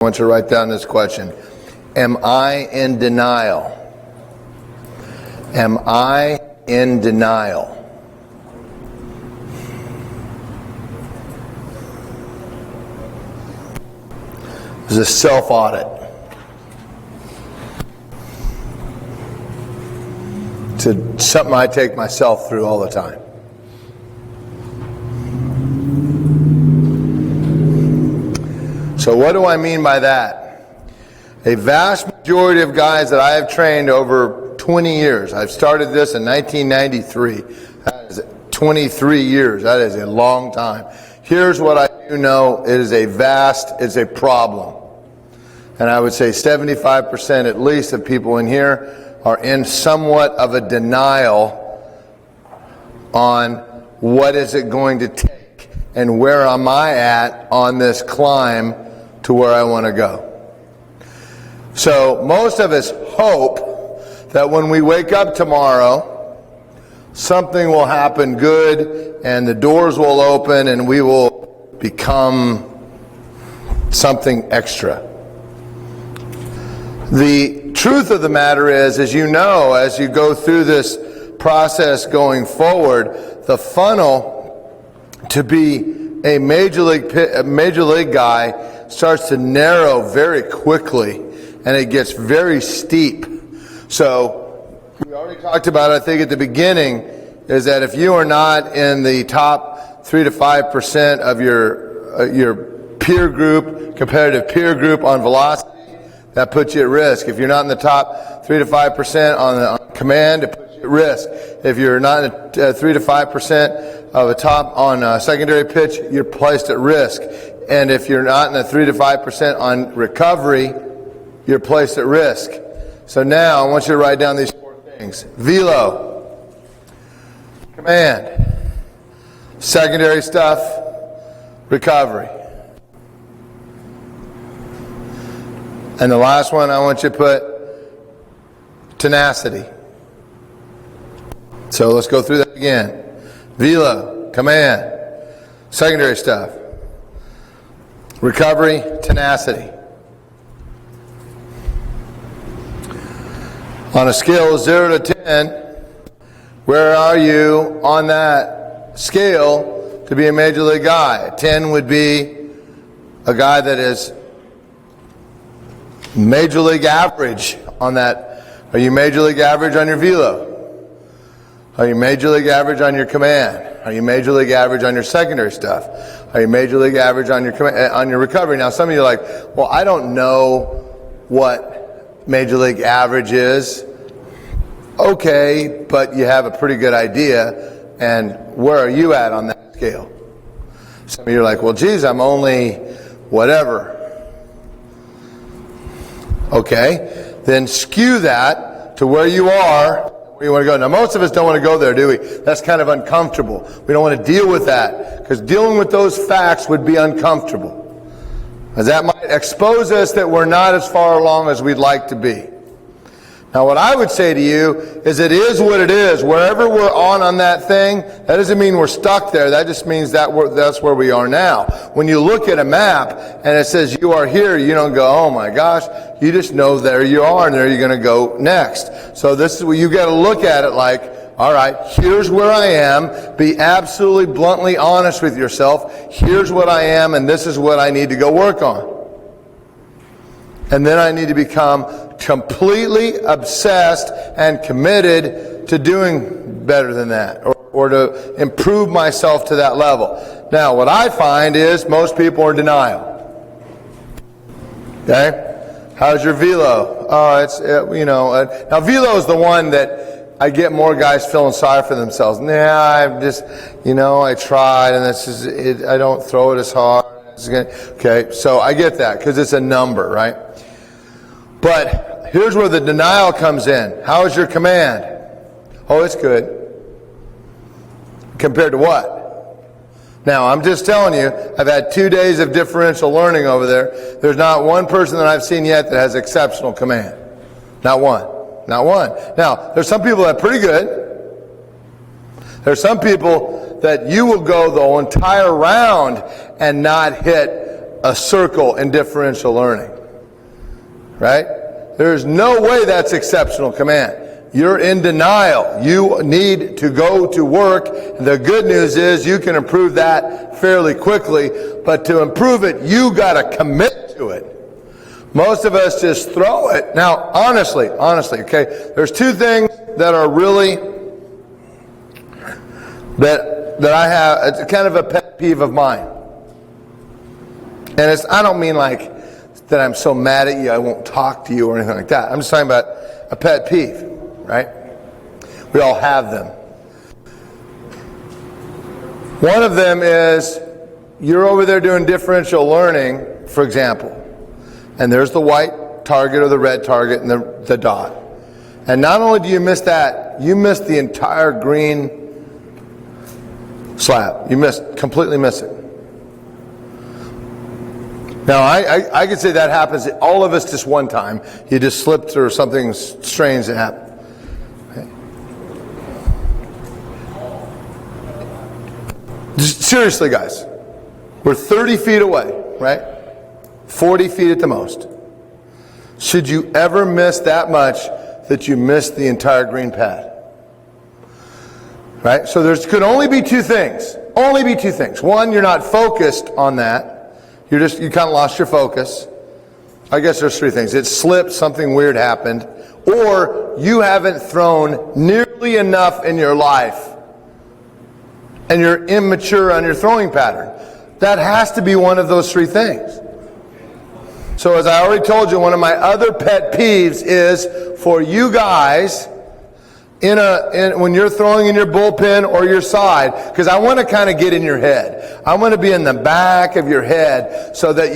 I want you to write down this question. Am I in denial? Am I in denial? This is a self-audit. It's something I take myself through all the time. So what do I mean by that? A vast majority of guys that I have trained over 20 years. I've started this in 1993. That is 23 years. That is a long time. Here's what I do know. It's a problem. And I would say 75% at least of people in here are in somewhat of a denial on what is it going to take and where am I at on this climb to where I want to go. So most of us hope that when we wake up tomorrow, something will happen good and the doors will open and we will become something extra. The truth of the matter is, as you know, as you go through this process going forward, the funnel to be a major league guy starts to narrow very quickly, and it gets very steep. So we already talked about, I think at the beginning, is that if you are not in the top 3 to 5% of your peer group, competitive peer group on velocity, that puts you at risk. If you're not in the top 3 to 5% on command, it puts you at risk. If you're not in 3 to 5% of a top on secondary pitch, you're placed at risk. And if you're not in the 3 to 5% on recovery, you're placed at risk. So now I want you to write down these 4 things. Velo, command, secondary stuff, recovery. And the last one I want you to put tenacity. So let's go through that again. Velo, command, secondary stuff, recovery, tenacity. On a scale of 0 to 10, where are you on that scale to be a major league guy? 10 would be a guy that is major league average on that. Are you major league average on your velo? Are you major league average on your command? Are you major league average on your secondary stuff? Are you major league average on your recovery? Now some of you are like, well, I don't know what major league average is. Okay, but you have a pretty good idea. And where are you at on that scale? Some of you are like, well, geez, I'm only whatever. Okay, then skew that to where you are, where you want to go. Now, most of us don't want to go there, do we? That's kind of uncomfortable. We don't want to deal with that, because dealing with those facts would be uncomfortable, because that might expose us that we're not as far along as we'd like to be. Now, what I would say to you is it is what it is. Wherever we're on that thing, that doesn't mean we're stuck there. That just means that that's where we are now. When you look at a map and it says you are here, you don't go, oh my gosh. You just know there you are and there you're going to go next. So this is where you got to look at it like, all right, here's where I am. Be absolutely bluntly honest with yourself. Here's what I am and this is what I need to go work on. And then I need to become completely obsessed and committed to doing better than that, or to improve myself to that level. Now, what I find is most people are in denial. Okay? How's your velo? Oh, it's, now velo is the one that I get more guys feeling sorry for themselves. I'm just, I tried and this is it, I don't throw it as hard. Okay, so I get that because it's a number, right? But here's where the denial comes in. How is your command? Oh, it's good. Compared to what? Now, I'm just telling you, I've had 2 days of differential learning over there. There's not one person that I've seen yet that has exceptional command. Not one. Not one. Now, there's some people that are pretty good. There's some people that you will go the entire round and not hit a circle in differential learning. Right? There's no way that's exceptional command. You're in denial. You need to go to work. The good news is you can improve that fairly quickly, but to improve it, you got to commit to it. Most of us just throw it. Now, honestly, okay, there's two things that are really, that I have, it's kind of a pet peeve of mine. And I don't mean like that I'm so mad at you I won't talk to you or anything like that. I'm just talking about a pet peeve, right? We all have them. One of them is you're over there doing differential learning, for example, and there's the white target or the red target and the dot. And not only do you miss that, you miss the entire green slab. You completely miss it. Now, I could say that happens to all of us just one time. You just slipped or something strange that happened. Okay. Seriously, guys. We're 30 feet away, right? 40 feet at the most. Should you ever miss that much that you miss the entire green pad? Right? So there could only be two things. Only be two things. One, you're not focused on that. You kind of lost your focus. I guess there's three things. It slipped, something weird happened, or you haven't thrown nearly enough in your life and you're immature on your throwing pattern. That has to be one of those three things. So as I already told you, one of my other pet peeves is for you guys when you're throwing in your bullpen or your side, because I want to kind of get in your head. I want to be in the back of your head so that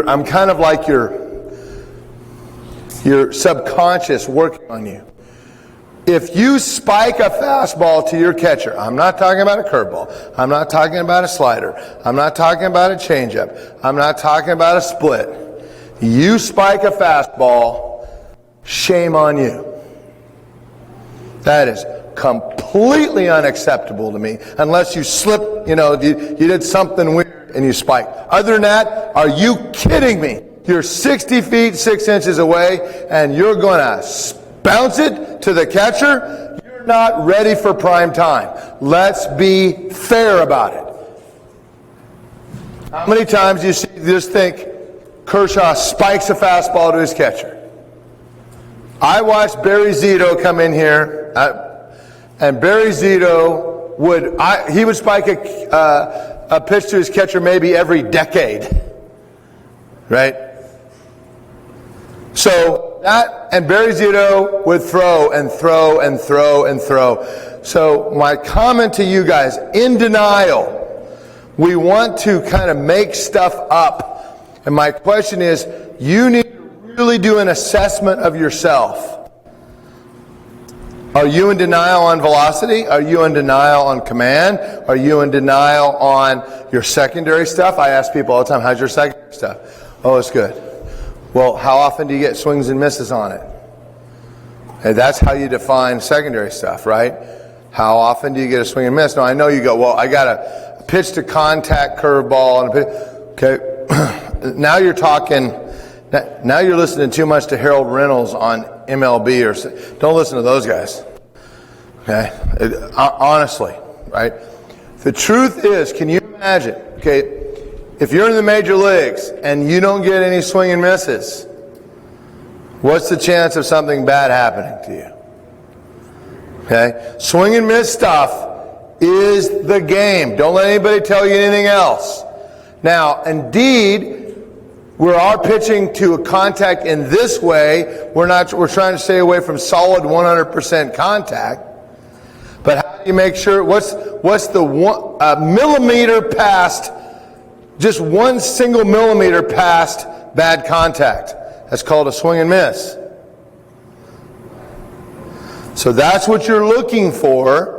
I'm kind of like your subconscious working on you. If you spike a fastball to your catcher, I'm not talking about a curveball, I'm not talking about a slider, I'm not talking about a changeup, I'm not talking about a split. You spike a fastball, shame on you. That is completely unacceptable to me, unless you slip, you did something weird and you spiked. Other than that, are you kidding me? You're 60 feet, 6 inches away, and you're going to bounce it to the catcher? You're not ready for prime time. Let's be fair about it. How many times do you just think Kershaw spikes a fastball to his catcher? I watched Barry Zito come in here, and Barry Zito would spike a pitch to his catcher maybe every decade, right? So and Barry Zito would throw and throw and throw and throw. So my comment to you guys, in denial, we want to kind of make stuff up, and my question is, you need really do an assessment of yourself. Are you in denial on velocity? Are you in denial on command? Are you in denial on your secondary stuff? I ask people all the time, how's your secondary stuff? Oh, it's good. Well, how often do you get swings and misses on it? And that's how you define secondary stuff, right? How often do you get a swing and miss? No, I know you go, well, I got a pitch to contact curveball. Okay, now you're talking. Now you're listening too much to Harold Reynolds on MLB, don't listen to those guys. Okay? Honestly, right? The truth is, can you imagine, okay, if you're in the major leagues and you don't get any swing and misses, what's the chance of something bad happening to you? Okay? Swing and miss stuff is the game. Don't let anybody tell you anything else. Now, indeed, we are pitching to a contact in this way. We're trying to stay away from solid 100% contact. But how do you make sure, what's the millimeter past, just one single millimeter past bad contact? That's called a swing and miss. So that's what you're looking for.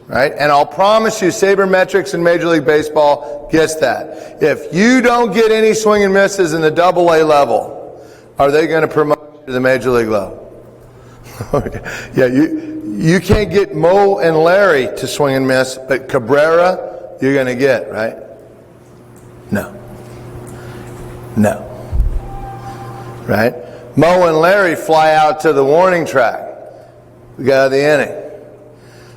Right? And I'll promise you, sabermetrics in Major League Baseball gets that. If you don't get any swing and misses in the AA level, are they going to promote you to the Major League level? Yeah, you can't get Mo and Larry to swing and miss, but Cabrera, you're going to get, right? No. No. Right? Mo and Larry fly out to the warning track. We got out of the inning.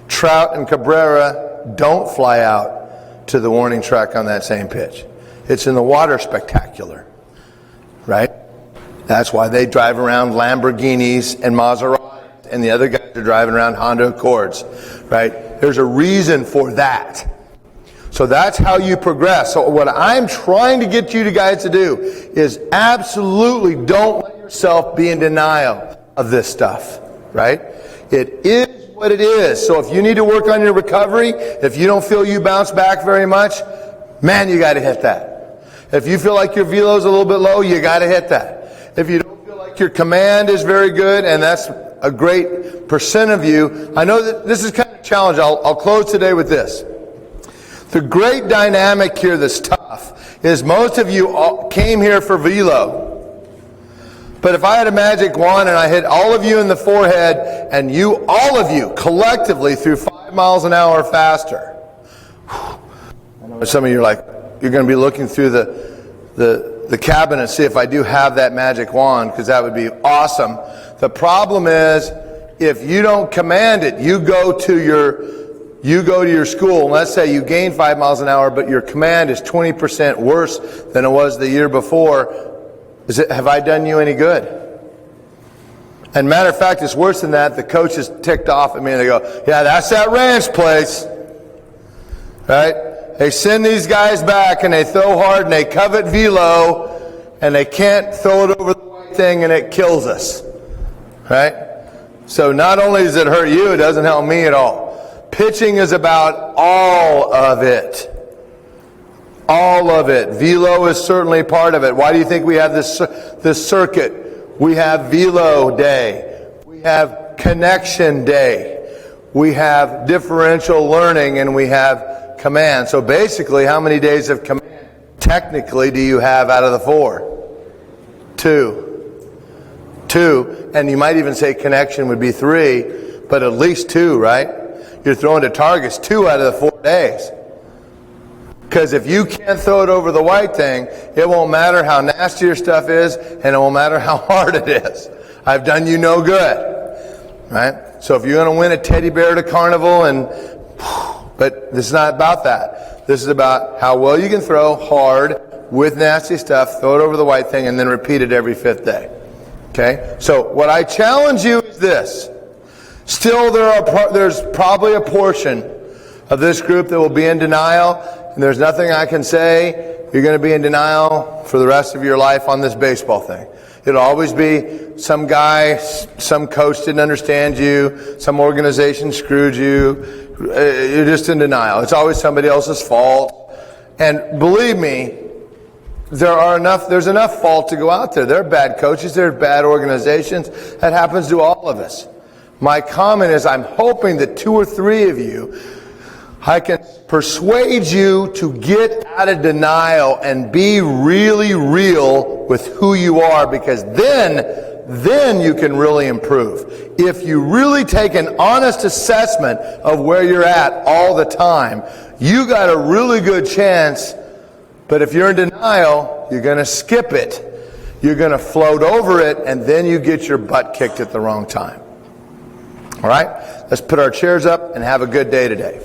Trout and Cabrera don't fly out to the warning track on that same pitch. It's in the water spectacular. Right? That's why they drive around Lamborghinis and Maseratis, and the other guys are driving around Honda Accords. Right? There's a reason for that. So that's how you progress. So what I'm trying to get you guys to do is absolutely don't let yourself be in denial of this stuff. Right? It is what it is. So if you need to work on your recovery, if you don't feel you bounce back very much, man, you got to hit that. If you feel like your velo is a little bit low, you got to hit that. If you don't feel like your command is very good, and that's a great percent of you, I know that this is kind of a challenge. I'll close today with this. The great dynamic here that's tough is most of you came here for velo. But if I had a magic wand and I hit all of you in the forehead and all of you collectively through 5 miles an hour faster, I know some of you are like, you're going to be looking through the cabin and see if I do have that magic wand, because that would be awesome. The problem is, if you don't command it, you go to your school, and let's say you gain 5 miles an hour, but your command is 20% worse than it was the year before. Have I done you any good? And matter of fact, it's worse than that. The coach is ticked off at me and they go, yeah, that's that ranch place. Right? They send these guys back and they throw hard and they covet velo and they can't throw it over the white thing and it kills us. Right? So not only does it hurt you, it doesn't help me at all. Pitching is about all of it. All of it. Velo is certainly part of it. Why do you think we have this circuit? We have velo day. We have connection day. We have differential learning, and we have command. So basically, how many days of command technically do you have out of the 4? 2. And you might even say connection would be 3, but at least 2, right? You're throwing to targets 2 out of the 4 days. Because if you can't throw it over the white thing, it won't matter how nasty your stuff is, and it won't matter how hard it is. I've done you no good. Right? So if you're going to win a teddy bear at a carnival, but this is not about that. This is about how well you can throw hard with nasty stuff, throw it over the white thing, and then repeat it every 5th day. Okay? So what I challenge you is this. Still, there's probably a portion of this group that will be in denial, and there's nothing I can say. You're going to be in denial for the rest of your life on this baseball thing. It'll always be some guy, some coach didn't understand you, some organization screwed you. You're just in denial. It's always somebody else's fault. And believe me, there's enough fault to go out there. There are bad coaches, there are bad organizations. That happens to all of us. My comment is, I'm hoping that 2 or 3 of you, I can persuade you to get out of denial and be really real with who you are, because then you can really improve. If you really take an honest assessment of where you're at all the time, you got a really good chance. But if you're in denial, you're going to skip it. You're going to float over it, and then you get your butt kicked at the wrong time. All right? Let's put our chairs up and have a good day today.